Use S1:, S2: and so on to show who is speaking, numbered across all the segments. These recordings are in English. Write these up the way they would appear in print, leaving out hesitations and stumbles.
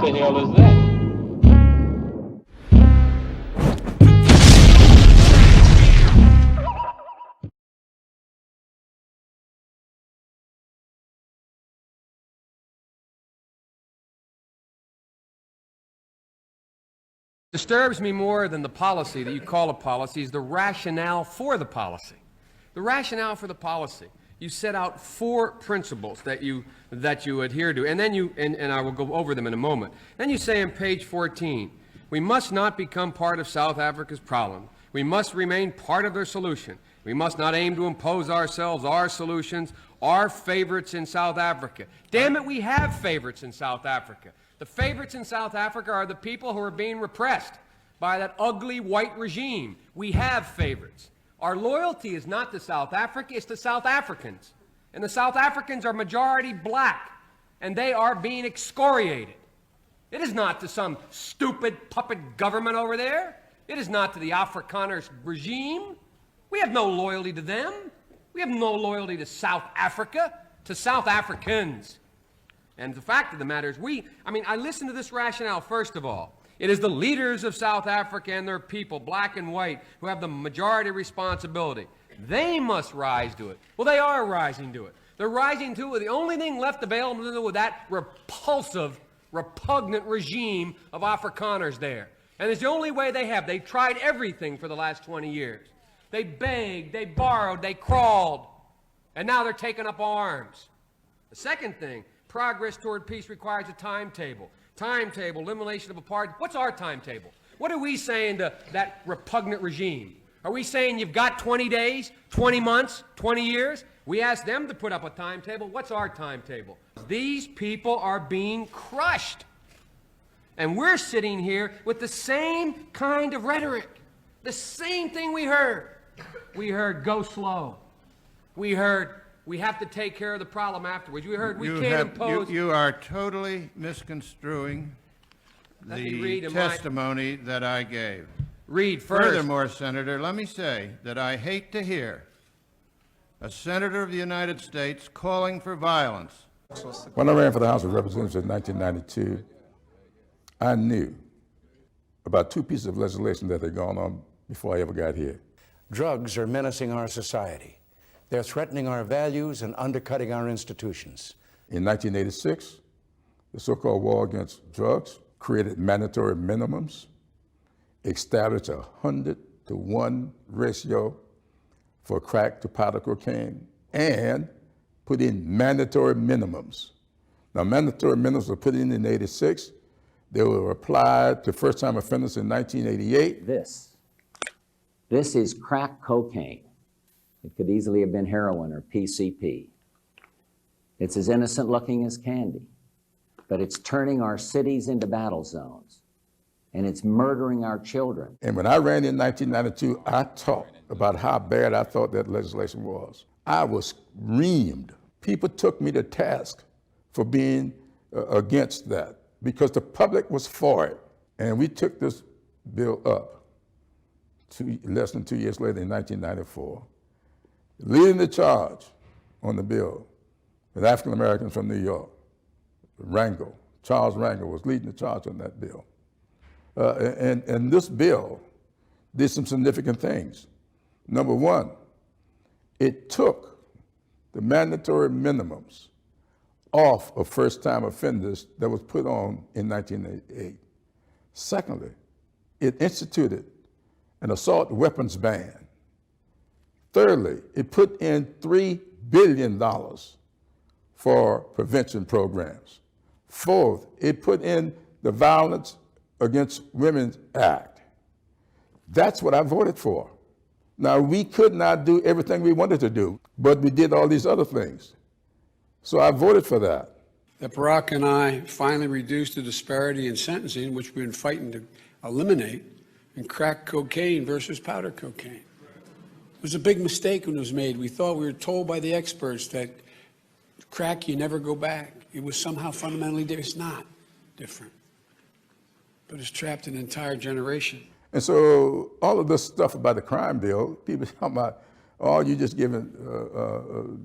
S1: the hell is that?
S2: Disturbs me more than the policy that you call a policy is the rationale for the policy. The rationale for the policy. You set out 4 principles that you adhere to, and then and I will go over them in a moment. Then you say on page 14, we must not become part of South Africa's problem. We must remain part of their solution. We must not aim to impose ourselves, our solutions, our favorites in South Africa. Damn it, we have favorites in South Africa. The favorites in South Africa are the people who are being repressed by that ugly white regime. We have favorites. Our loyalty is not to South Africa, it's to South Africans. And the South Africans are majority black, and they are being excoriated. It is not to some stupid puppet government over there. It is not to the Afrikaners regime. We have no loyalty to them. We have no loyalty to South Africa, to South Africans. And the fact of the matter is I listen to this rationale first of all. It is the leaders of South Africa and their people, black and white, who have the majority responsibility. They must rise to it. Well, they are rising to it. They're rising to it. The only thing left available to do with that repulsive, repugnant regime of Afrikaners there. And it's the only way they have. They've tried everything for the last 20 years. They begged, they borrowed, they crawled, and now they're taking up arms. The second thing, progress toward peace requires a timetable. Timetable, elimination of apartheid. What's our timetable? What are we saying to that repugnant regime? Are we saying you've got 20 days, 20 months, 20 years? We ask them to put up a timetable. What's our timetable? These people are being crushed. And we're sitting here with the same kind of rhetoric. The same thing we heard. We heard go slow. We heard we have to take care of the problem afterwards. We heard we can't impose.
S3: You are totally misconstruing the testimony that I gave.
S2: Read first.
S3: Furthermore, Senator, let me say that I hate to hear a senator of the United States calling for violence.
S4: When I ran for the House of Representatives in 1992, I knew about 2 pieces of legislation that had gone on before I ever got here.
S5: Drugs are menacing our society. They're threatening our values and undercutting our institutions.
S4: In 1986, the so-called war against drugs created mandatory minimums, established a 100-to-1 ratio for crack to powder cocaine, and put in mandatory minimums. Now, mandatory minimums were put in 86. They were applied to first-time offenders in 1988.
S6: This is crack cocaine. It could easily have been heroin or PCP. It's as innocent looking as candy, but it's turning our cities into battle zones, and it's murdering our children.
S4: And when I ran in 1992, I talked about how bad I thought that legislation was. I was reamed. People took me to task for being against that because the public was for it. And we took this bill up less than 2 years later in 1994. Leading the charge on the bill with African Americans from New York, Charles Rangel was leading the charge on that bill. And this bill did some significant things. Number one, it took the mandatory minimums off of first-time offenders that was put on in 1988. Secondly, it instituted an assault weapons ban. Thirdly, it put in $3 billion for prevention programs. Fourth, it put in the Violence Against Women Act. That's what I voted for. Now, we could not do everything we wanted to do, but we did all these other things. So I voted for that.
S7: That Barack and I finally reduced the disparity in sentencing, which we've been fighting to eliminate, in crack cocaine versus powder cocaine. It was a big mistake when it was made. We were told by the experts that crack, you never go back. It was somehow fundamentally different. It's not different, but it's trapped an entire generation.
S4: And so all of this stuff about the crime bill, people talking about, oh, you just giving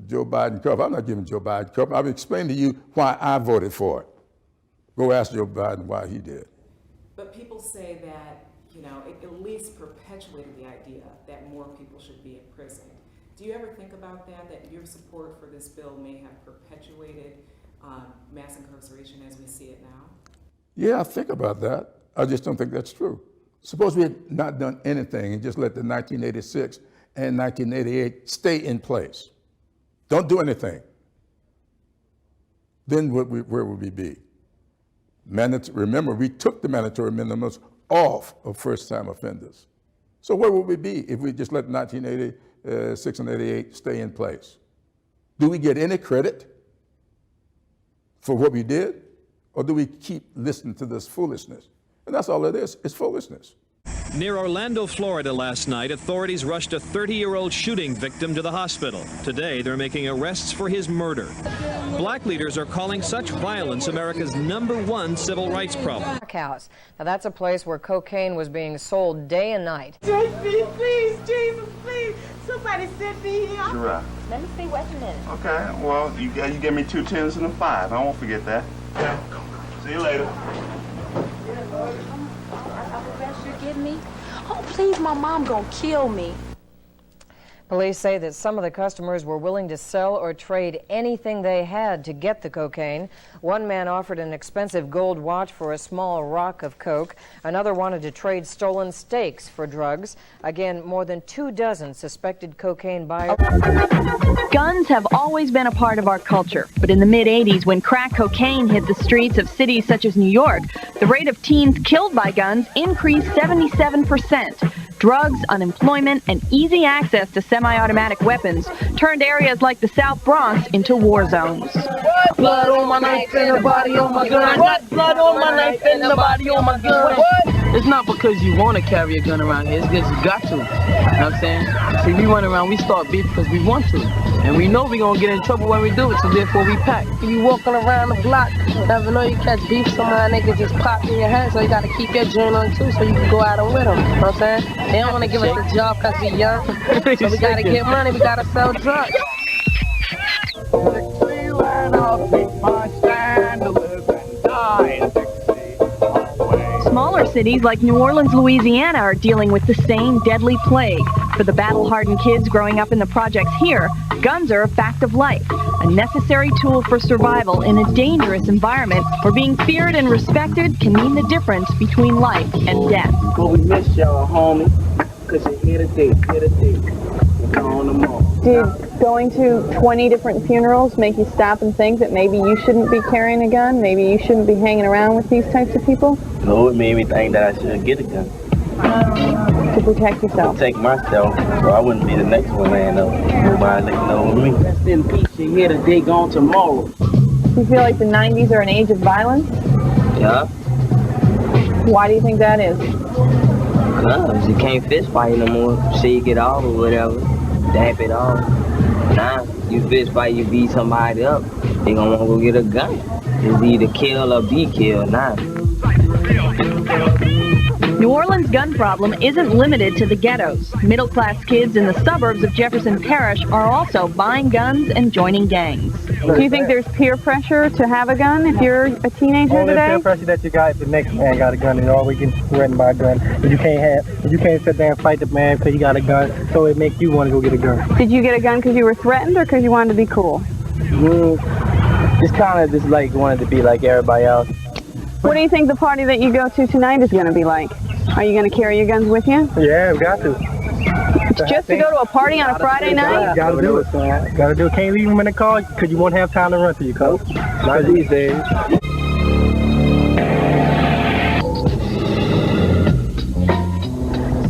S4: Joe Biden cover. I'm not giving Joe Biden cover. I've explained to you why I voted for it. Go ask Joe Biden why he did.
S1: But people say that, you know, it at least perpetuated the idea that more people should be in prison. Do you ever think about that, that your support for this bill may have perpetuated mass incarceration as we see it now?
S4: Yeah, I think about that. I just don't think that's true. Suppose we had not done anything and just let the 1986 and 1988 stay in place. Don't do anything. Then where would we be? Remember, we took the mandatory minimums off of first-time offenders. So where would we be if we just let 1986 and 88 stay in place? Do we get any credit for what we did? Or do we keep listening to this foolishness? And that's all it is, it's foolishness.
S8: Near Orlando, Florida last night, authorities rushed a 30-year-old shooting victim to the hospital. Today, they're making arrests for his murder. Black leaders are calling such violence America's #1 civil rights problem.
S9: House. Now, that's a place where cocaine was being sold day and night.
S10: JC, please, Jesus, please. Somebody sent me here.
S11: Sure.
S10: Let me see what's in it.
S11: Okay, well, you give me 2 10s and a 5. I won't forget that. Yeah. See you later.
S10: Give me? Oh, please, my mom gonna kill me.
S9: Police say that some of the customers were willing to sell or trade anything they had to get the cocaine. One man offered an expensive gold watch for a small rock of coke. Another wanted to trade stolen steaks for drugs. Again, more than 24 suspected cocaine buyers.
S12: Guns have always been a part of our culture, but in the mid-'80s, when crack cocaine hit the streets of cities such as New York, the rate of teens killed by guns increased 77%. Drugs, unemployment, and easy access to semi-automatic weapons turned areas like the South Bronx into war zones.
S10: Blood on my knife and the body on my gun. What? Blood on my knife and the body on my gun. What?
S13: It's not because you want to carry a gun around here, it's because you got to. You know what I'm saying? See, we run around, we start beef because we want to. And we know we're going to get in trouble when we do it, so therefore we pack.
S14: You walking around the block, never know you catch beef, somehow they can just pop in your hand, so you got to keep your joint on too, so you can go out and with them. You know what I'm saying? They don't want to give us a job because we young, so we got to get money, we got to sell drugs.
S12: Smaller cities like New Orleans, Louisiana are dealing with the same deadly plague. For the battle-hardened kids growing up in the projects here, guns are a fact of life, a necessary tool for survival in a dangerous environment where being feared and respected can mean the difference between life and death.
S13: Well, we miss y'all, homie, because you're here today, We're on them all.
S15: Did going to 20 different funerals make you stop and think that maybe you shouldn't be carrying a gun? Maybe you shouldn't be hanging around with these types of people?
S13: No, it made me think that I should get a gun.
S15: To protect yourself?
S13: Protect myself, so I wouldn't be the next one laying up. Nobody letting know me. Rest in peace, you're here today, gone tomorrow.
S15: Do you feel like the 90s are an age of violence?
S13: Yeah.
S15: Why do you think that is?
S13: Because you can't fist fight no more. Shake it off or whatever. Dap it off. Nah, you fist fight, you beat somebody up, they gonna wanna go get a gun. It's either kill or be killed, nah.
S12: New Orleans' gun problem isn't limited to the ghettos. Middle-class kids in the suburbs of Jefferson Parish are also buying guns and joining gangs.
S15: Do you think there's peer pressure to have a gun if you're a teenager today?
S16: Peer pressure that you got if the next man got a gun and always getting threatened by a gun. And you can't sit there and fight the man because he got a gun, so it makes you want to go get a gun.
S15: Did you get a gun because you were threatened or because you wanted to be cool?
S16: Just kind of just like wanted to be like everybody else.
S15: What do you think the party that you go to tonight is going to be like? Are you going to carry your guns with you?
S16: Yeah, we got to.
S15: Just to go to a party on a Friday night?
S16: Gotta do it, man. Gotta do it. Can't leave them in the car because you won't have time to run to your car. Not these days.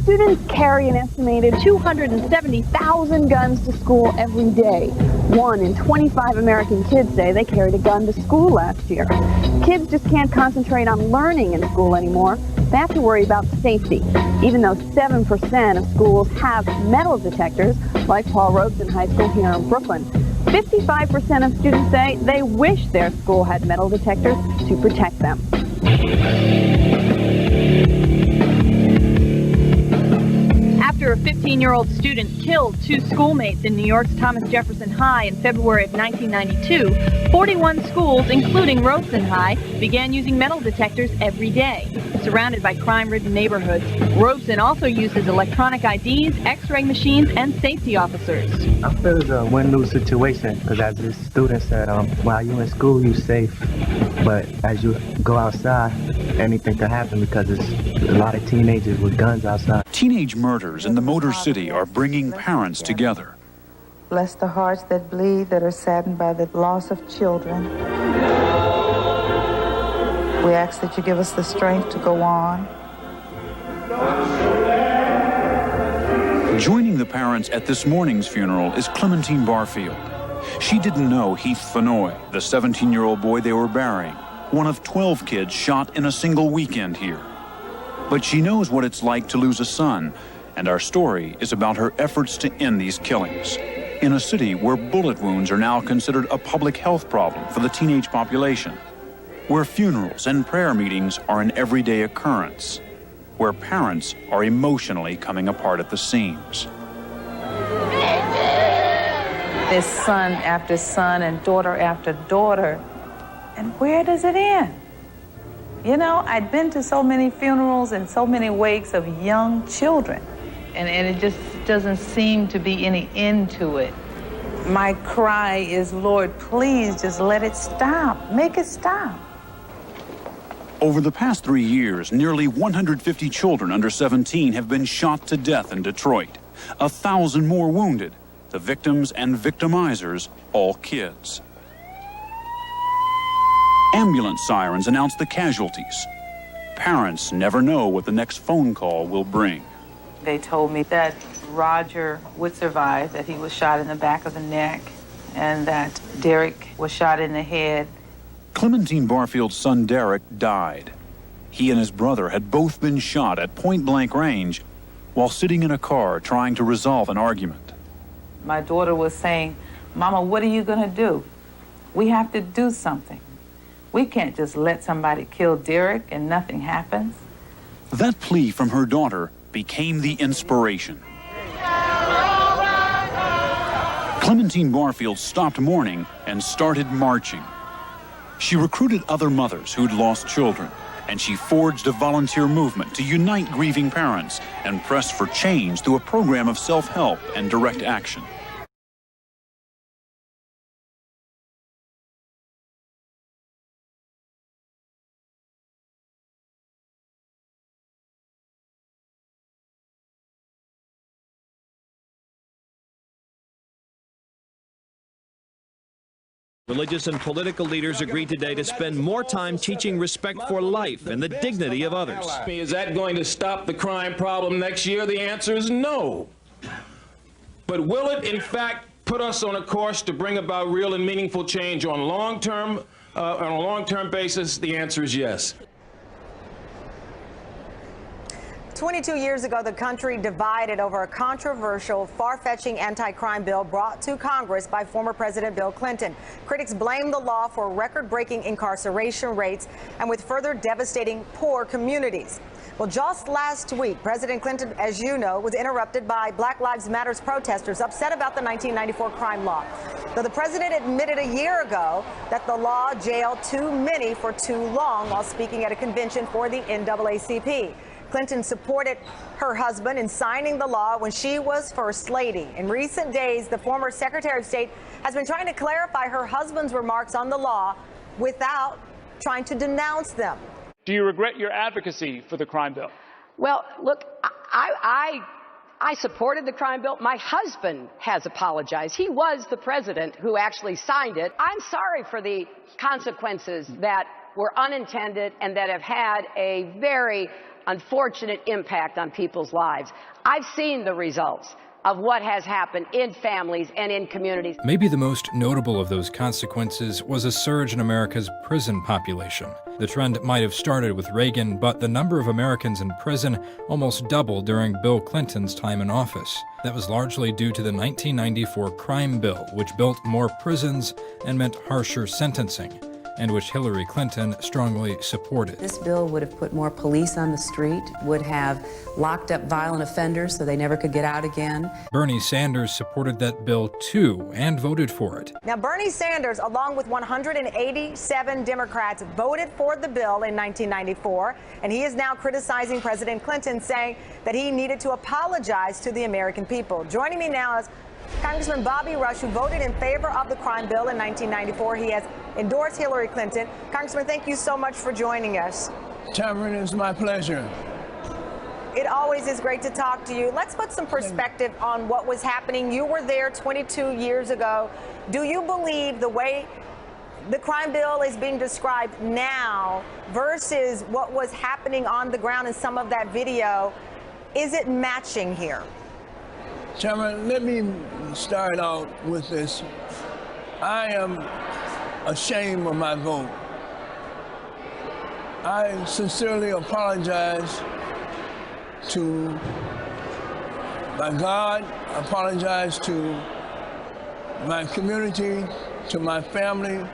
S15: Students carry an estimated 270,000 guns to school every day. 1 in 25 American kids say they carried a gun to school last year. Kids just can't concentrate on learning in school anymore. They have to worry about safety. Even though 7% of schools have metal detectors, like Paul Robeson High School here in Brooklyn, 55% of students say they wish their school had metal detectors to protect them.
S12: After After a 15-year-old student killed two schoolmates in New York's Thomas Jefferson High in February of 1992, 41 schools, including Robeson High, began using metal detectors every day. Surrounded by crime-ridden neighborhoods, Robeson also uses electronic IDs, X-ray machines, and safety officers.
S16: I feel it's a win-lose situation because as this student said, while you're in school, you're safe. But as you go outside, anything can happen because there's a lot of teenagers with guns outside.
S17: Teenage murders in the Motor City are bringing parents together.
S18: Bless the hearts that bleed, that are saddened by the loss of children. We ask that you give us the strength to go on.
S17: Joining the parents at this morning's funeral is Clementine Barfield. She didn't know Heath Fenoy, the 17-year-old boy they were burying, one of 12 kids shot in a single weekend here. But she knows what it's like to lose a son, and our story is about her efforts to end these killings in a city where bullet wounds are now considered a public health problem for the teenage population, where funerals and prayer meetings are an everyday occurrence, where parents are emotionally coming apart at the seams.
S18: There's son after son and daughter after daughter. And where does it end? You know, I'd been to so many funerals and so many wakes of young children, and it just doesn't seem to be any end to it. My cry is, Lord, please just let it stop. Make it stop.
S17: Over the past 3 years, nearly 150 children under 17 have been shot to death in Detroit. 1,000 more wounded. The victims and victimizers, all kids. Ambulance sirens announce the casualties. Parents never know what the next phone call will bring.
S18: They told me that Roger would survive, that he was shot in the back of the neck, and that Derek was shot in the head.
S17: Clementine Barfield's son Derek died. He and his brother had both been shot at point-blank range while sitting in a car trying to resolve an argument.
S18: My daughter was saying, Mama, what are you going to do? We have to do something. We can't just let somebody kill Derek and nothing happens.
S17: That plea from her daughter became the inspiration. Clementine Barfield stopped mourning and started marching. She recruited other mothers who'd lost children, and she forged a volunteer movement to unite grieving parents and press for change through a program of self-help and direct action.
S8: Religious and political leaders agreed today to spend more time teaching respect for life and the dignity of others.
S19: Is that going to stop the crime problem next year? The answer is no. But will it, in fact, put us on a course to bring about real and meaningful change on a long-term basis? The answer is yes.
S20: 22 years ago, the country divided over a controversial, far-fetching anti-crime bill brought to Congress by former President Bill Clinton. Critics blame the law for record-breaking incarceration rates and with further devastating poor communities. Well, just last week, President Clinton, as you know, was interrupted by Black Lives Matter protesters upset about the 1994 crime law. Though the president admitted a year ago that the law jailed too many for too long while speaking at a convention for the NAACP. Clinton supported her husband in signing the law when she was First Lady. In recent days, the former Secretary of State has been trying to clarify her husband's remarks on the law without trying to denounce them.
S21: Do you regret your advocacy for the crime bill?
S22: Well, look, I supported the crime bill. My husband has apologized. He was the president who actually signed it. I'm sorry for the consequences that were unintended and that have had a very unfortunate impact on people's lives. I've seen the results of what has happened in families and in communities.
S23: Maybe the most notable of those consequences was a surge in America's prison population. The trend might have started with Reagan, but the number of Americans in prison almost doubled during Bill Clinton's time in office. That was largely due to the 1994 crime bill, which built more prisons and meant harsher sentencing. and which Hillary Clinton strongly supported.
S2: This bill would have put more police on the street, would have locked up violent offenders so they never could get out again.
S23: Bernie Sanders supported that bill too and voted for it.
S20: Now, Bernie Sanders, along with 187 Democrats, voted for the bill in 1994, and he is now criticizing President Clinton, saying that he needed to apologize to the American people. Joining me now is Congressman Bobby Rush, who voted in favor of the crime bill in 1994. He has endorsed Hillary Clinton. Congressman, thank you so much for joining us.
S3: Cameron, it's my pleasure.
S20: It always is great to talk to you. Let's put some perspective on what was happening. You were there 22 years ago. Do you believe the way the crime bill is being described now versus what was happening on the ground in some of that video, is it matching here?
S3: Cameron, let me start out with this. I am ashamed of my vote. I sincerely apologize to my God, apologize to my community, to my family.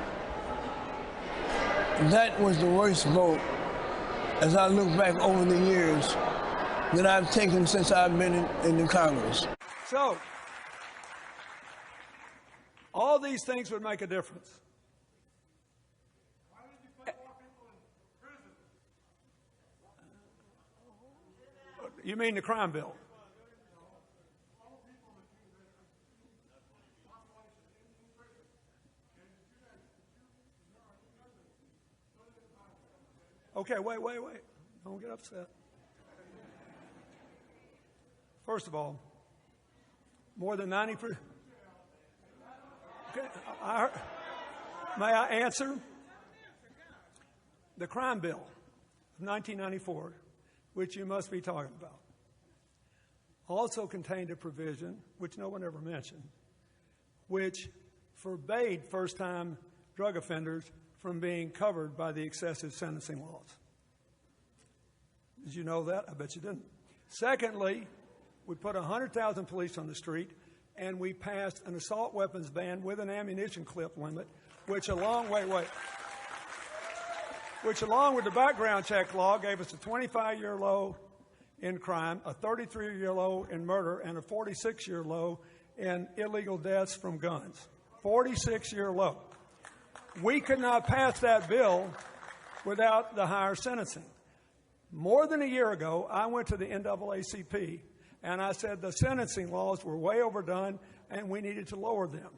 S3: That was the worst vote, as I look back over the years, that I've taken since I've been in the Congress.
S5: So, all these things would make a difference. Why did you put more people in prison? You mean the crime bill? Okay, wait. Don't get upset. First of all, more than 90%. Okay, may I answer? The crime bill of 1994, which you must be talking about, also contained a provision, which no one ever mentioned, which forbade first-time drug offenders from being covered by the excessive sentencing laws. Did you know that? I bet you didn't. Secondly, we put 100,000 police on the street, and we passed an assault weapons ban with an ammunition clip limit, which along with the background check law gave us a 25-year low in crime, a 33-year low in murder, and a 46-year low in illegal deaths from guns. 46-year low. We could not pass that bill without the higher sentencing. More than a year ago, I went to the NAACP and I said the sentencing laws were way overdone and we needed to lower them.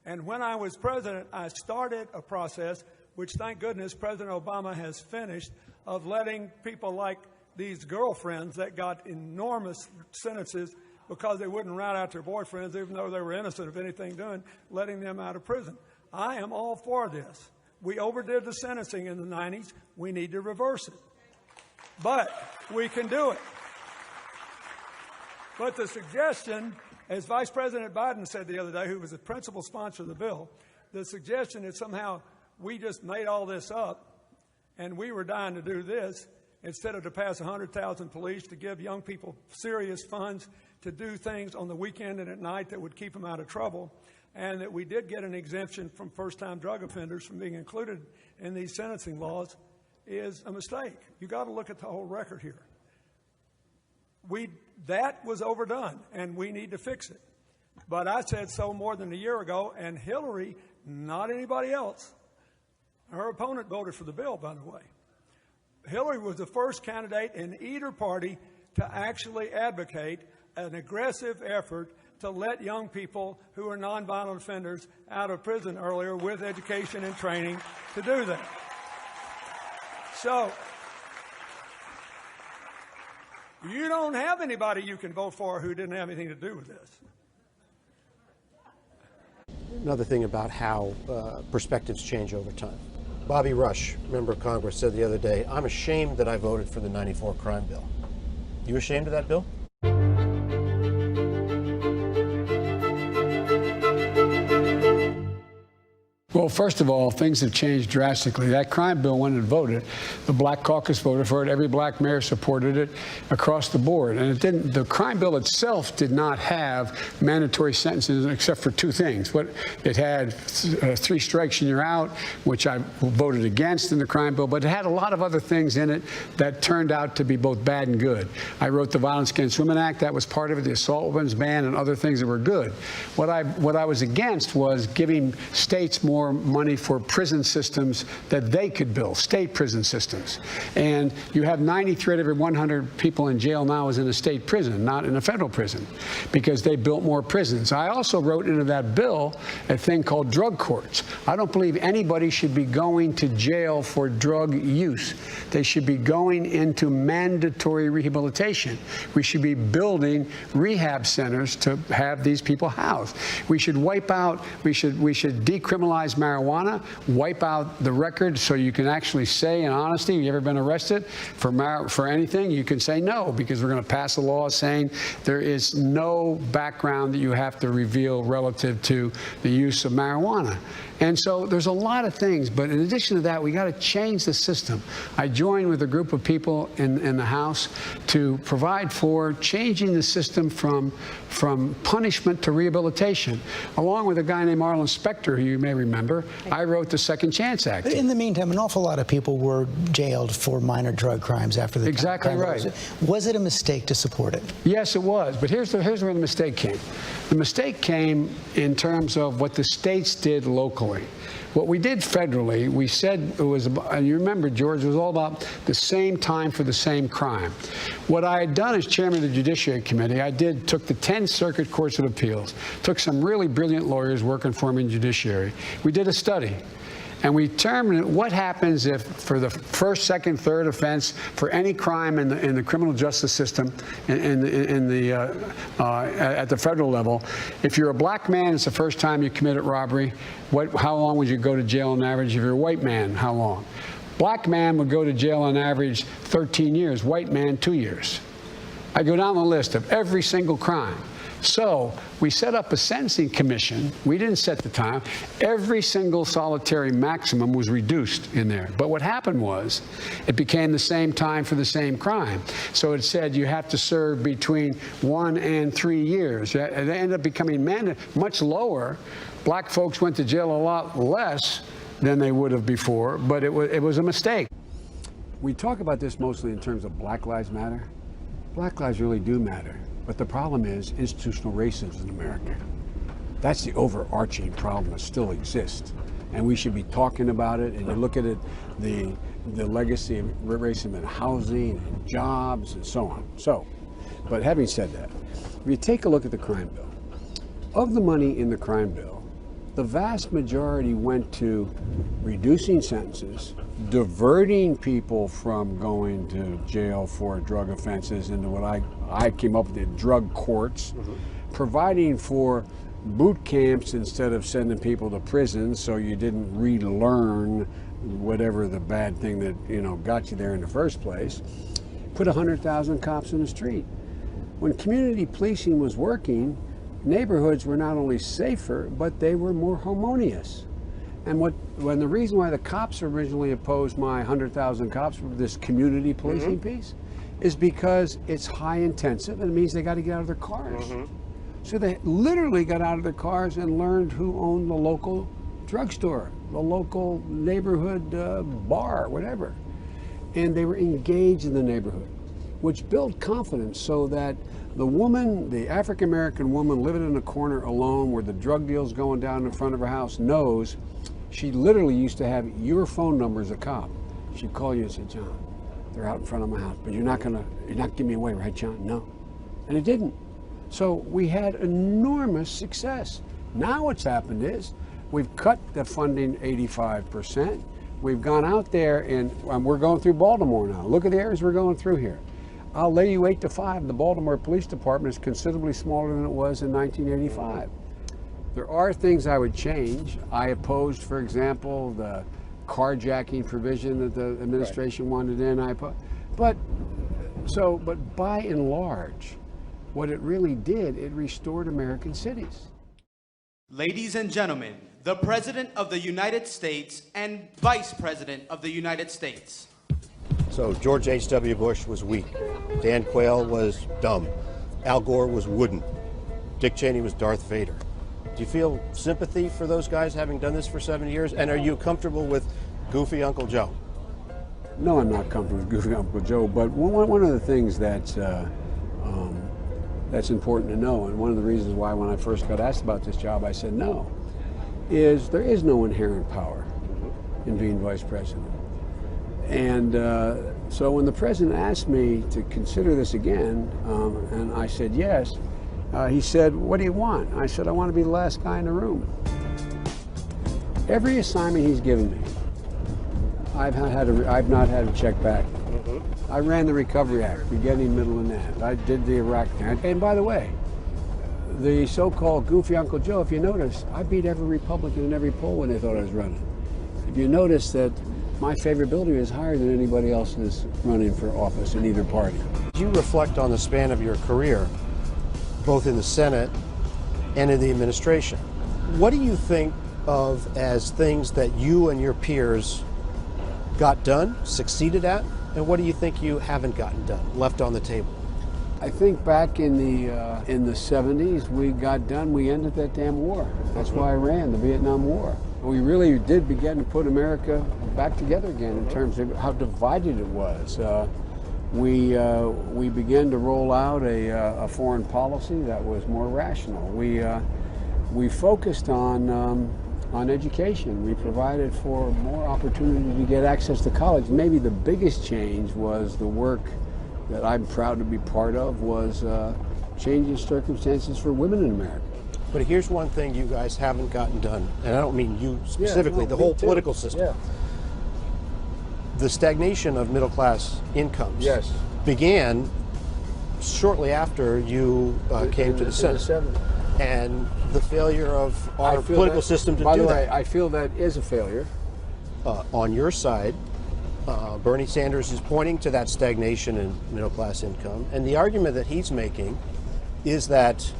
S5: And when I was president, I started a process, which thank goodness President Obama has finished, of letting people like these girlfriends that got enormous sentences because they wouldn't rat out their boyfriends even though they were innocent of anything done, letting them out of prison. I am all for this. We overdid the sentencing in the 90s. We need to reverse it. But we can do it. But the suggestion, as Vice President Biden said the other day, who was the principal sponsor of the bill, the suggestion that somehow we just made all this up and we were dying to do this instead of to pass 100,000 police to give young people serious funds to do things on the weekend and at night that would keep them out of trouble, and that we did get an exemption from first-time drug offenders from being included in these sentencing laws, is a mistake. You got to look at the whole record here. That was overdone, and we need to fix it. But I said so more than a year ago, and Hillary, not anybody else, her opponent voted for the bill, by the way. Hillary was the first candidate in either party to actually advocate an aggressive effort to let young people who are nonviolent offenders out of prison earlier with education and training to do that. So, you don't have anybody you can vote for who didn't have anything to do with this.
S24: Another thing about how perspectives change over time. Bobby Rush, member of Congress, said the other day, "I'm ashamed that I voted for the '94 crime bill." You ashamed of that bill?
S4: Well,
S1: Well, first of all, things have changed drastically. That crime bill went and voted. The Black Caucus voted for it. Every black mayor supported it across the board. And it didn't. The crime bill itself did not have mandatory sentences except for two things. It had 3 strikes and you're out, which I voted against in the crime bill, but it had a lot of other things in it that turned out to be both bad and good. I wrote the Violence Against Women Act. That was part of it. The assault weapons ban and other things that were good. What I was against was giving states more money for prison systems that they could build, state prison systems. And you have 93 out of every 100 people in jail now is in a state prison, not in a federal prison, because they built more prisons. I also wrote into that bill a thing called drug courts. I don't believe anybody should be going to jail for drug use. They should be going into mandatory rehabilitation. We should be building rehab centers to have these people housed. We should wipe out, we should decriminalize marijuana, wipe out the record so you can actually say in honesty, have you ever been arrested for anything? You can say no, because we're going to pass a law saying there is no background that you have to reveal relative to the use of marijuana. And so there's a lot of things, but in addition to that, we got to change the system. I joined with a group of people in the House to provide for changing the system from punishment to rehabilitation. Along with a guy named Arlen Specter, who you may remember, I wrote the Second Chance Act.
S6: In the meantime, an awful lot of people were jailed for minor drug crimes after the
S1: Exactly right.
S6: Was it a mistake to support it?
S1: Yes, it was. But here's where the mistake came. The mistake came in terms of what the states did locally. What we did federally, we said it was, and you remember, George, it was all about the same time for the same crime. What I had done as chairman of the Judiciary Committee, took the 10 circuit courts of appeals, took some really brilliant lawyers working for me in judiciary. We did a study. And we determined what happens if, for the first, second, third offense, for any crime in the criminal justice system, at the federal level, if you're a black man, it's the first time you committed robbery. How long would you go to jail on average? If you're a white man, how long? Black man would go to jail on average 13 years. White man, 2 years. I go down the list of every single crime. So we set up a sentencing commission. We didn't set the time. Every single solitary maximum was reduced in there. But what happened was it became the same time for the same crime. So it said you have to serve between 1 and 3 years. It ended up becoming much lower. Black folks went to jail a lot less than they would have before, but it was a mistake. We talk about this mostly in terms of Black Lives Matter. Black lives really do matter. But the problem is institutional racism in America. That's the overarching problem that still exists. And we should be talking about it. And you look at it, the legacy of racism in housing and jobs and so on. But having said that, if you take a look at the crime bill, of the money in the crime bill, the vast majority went to reducing sentences, diverting people from going to jail for drug offenses into what I came up with, the drug courts, providing for boot camps instead of sending people to prison so you didn't relearn whatever the bad thing that got you there in the first place. Put 100,000 cops in the street. When community policing was working, neighborhoods were not only safer, but they were more harmonious. And the reason why the cops originally opposed my 100,000 cops for this community policing piece is because it's high intensive and it means they got to get out of their cars. So they literally got out of their cars and learned who owned the local drugstore, the local neighborhood bar, whatever. And they were engaged in the neighborhood, which built confidence so that the woman, the African-American woman living in a corner alone where the drug deal's going down in front of her house knows she literally used to have your phone number as a cop. She'd call you and say, John, they're out in front of my house, but you're not giving me away, right, John? No. And it didn't. So we had enormous success. Now what's happened is we've cut the funding 85%. We've gone out there and we're going through Baltimore now. Look at the areas we're going through here. I'll lay you 8 to 5. The Baltimore Police Department is considerably smaller than it was in 1985. There are things I would change. I opposed, for example, the carjacking provision that the administration wanted in. But by and large, what it really did, it restored American cities.
S7: Ladies and gentlemen, the President of the United States and Vice President of the United States.
S24: So George H.W. Bush was weak. Dan Quayle was dumb. Al Gore was wooden. Dick Cheney was Darth Vader. Do you feel sympathy for those guys having done this for 7 years? And are you comfortable with goofy Uncle Joe?
S1: No, I'm not comfortable with goofy Uncle Joe, but one of the things that's important to know, and one of the reasons why when I first got asked about this job I said no, is there is no inherent power in being vice president. And so when the president asked me to consider this again, and I said yes, he said, "What do you want?" I said, "I want to be the last guy in the room." Every assignment he's given me, I've not had to check back. I ran the Recovery Act, beginning, middle, and end. I did the Iraq thing. And by the way, the so-called goofy Uncle Joe, if you notice, I beat every Republican in every poll when they thought I was running. If you notice that my favorability is higher than anybody else's running for office in either party.
S24: You reflect on the span of your career, both in the Senate and in the administration. What do you think of as things that you and your peers got done, succeeded at, and what do you think you haven't gotten done, left on the table?
S1: I think back in the 70s, we got done, we ended that damn war. That's why I ran, the Vietnam War. We really did begin to put America back together again in terms of how divided it was. We began to roll out a foreign policy that was more rational. We focused on education. We provided for more opportunity to get access to college. Maybe the biggest change was the work that I'm proud to be part of was changing circumstances for women in America.
S24: But here's one thing you guys haven't gotten done, and I don't mean you specifically, the whole political system. Yeah. The stagnation of middle class incomes began shortly after you came to the Senate. And the failure of our political system to do that.
S1: By the way, I feel that is a failure.
S24: On your side, Bernie Sanders is pointing to that stagnation in middle class income, and the argument that he's making is that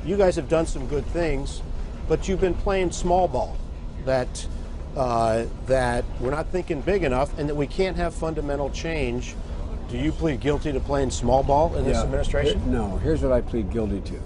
S24: you guys have done some good things, but you've been playing small ball, that we're not thinking big enough, and that we can't have fundamental change. Do you plead guilty to playing small ball in this administration?
S1: No, here's what I plead guilty to.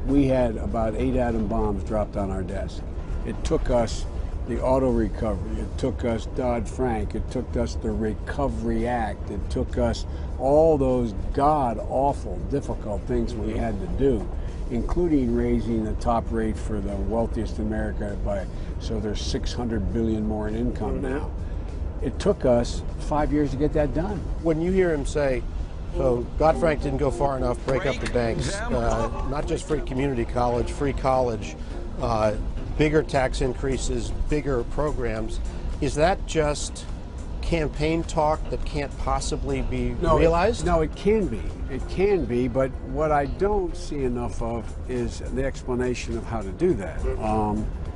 S1: We had about 8 atom bombs dropped on our desk. It took us the auto recovery, it took us Dodd-Frank, it took us the Recovery Act, it took us all those god-awful, difficult things we had to do, including raising the top rate for the wealthiest in America so there's 600 billion more in income now. It took us 5 years to get that done.
S24: When you hear him say, so Dodd-Frank didn't go far enough, break up the banks, not just free community college, free college, bigger tax increases, bigger programs, is that just campaign talk that can't possibly be realized?
S1: No, it can be. It can be, but what I don't see enough of is the explanation of how to do that.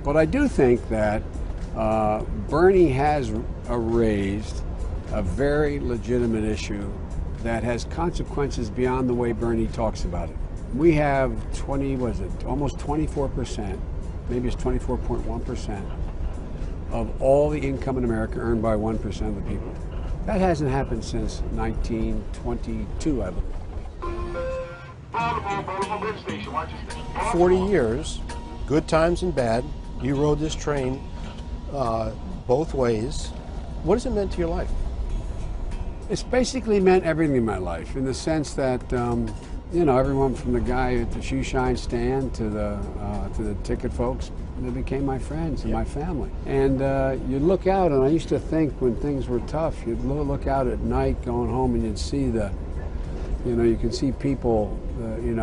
S1: But I do think that Bernie has raised a very legitimate issue that has consequences beyond the way Bernie talks about it. We have almost 24%, maybe it's 24.1% of all the income in America earned by 1% of the people. That hasn't happened since 1922, I believe.
S24: 40 years, good times and bad, you rode this train both ways. What has it meant to your life?
S1: It's basically meant everything in my life, in the sense that, everyone from the guy at the shoe shine stand to the ticket folks, they became my friends and my family. And you'd look out, and I used to think when things were tough, you'd look out at night going home and you'd see you can see people, in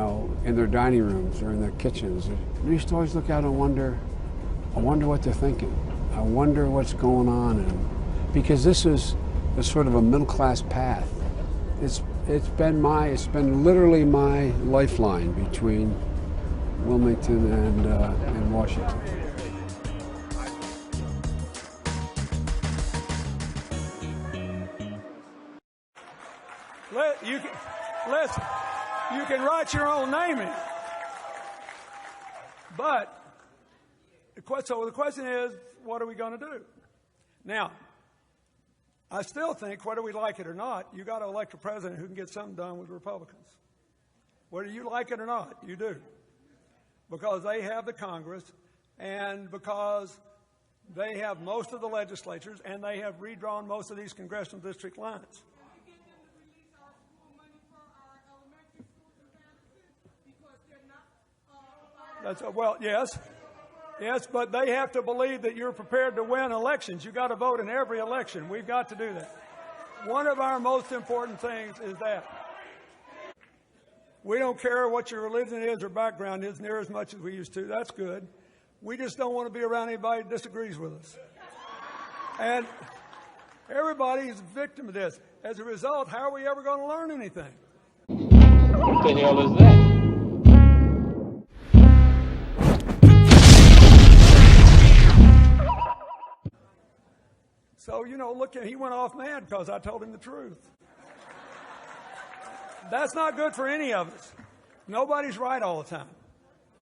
S1: their dining rooms or in their kitchens. And you used to always look out and wonder what they're thinking. I wonder what's going on. And because this is sort of a middle-class path. It's been literally my lifeline between Wilmington and Washington.
S5: Listen, you can write your own name in, but So the question is, what are we going to do? Now, I still think, whether we like it or not, you got to elect a president who can get something done with Republicans. Whether you like it or not, you do. Because they have the Congress, and because they have most of the legislatures, and they have redrawn most of these congressional district lines. Well, yes. Yes, but they have to believe that you're prepared to win elections. You've got to vote in every election. We've got to do that. One of our most important things is that we don't care what your religion is or background is near as much as we used to. That's good. We just don't want to be around anybody that disagrees with us. And everybody's a victim of this. As a result, how are we ever going to learn anything?
S21: What the hell is that?
S5: So, look, he went off mad because I told him the truth. That's not good for any of us. Nobody's right all the time.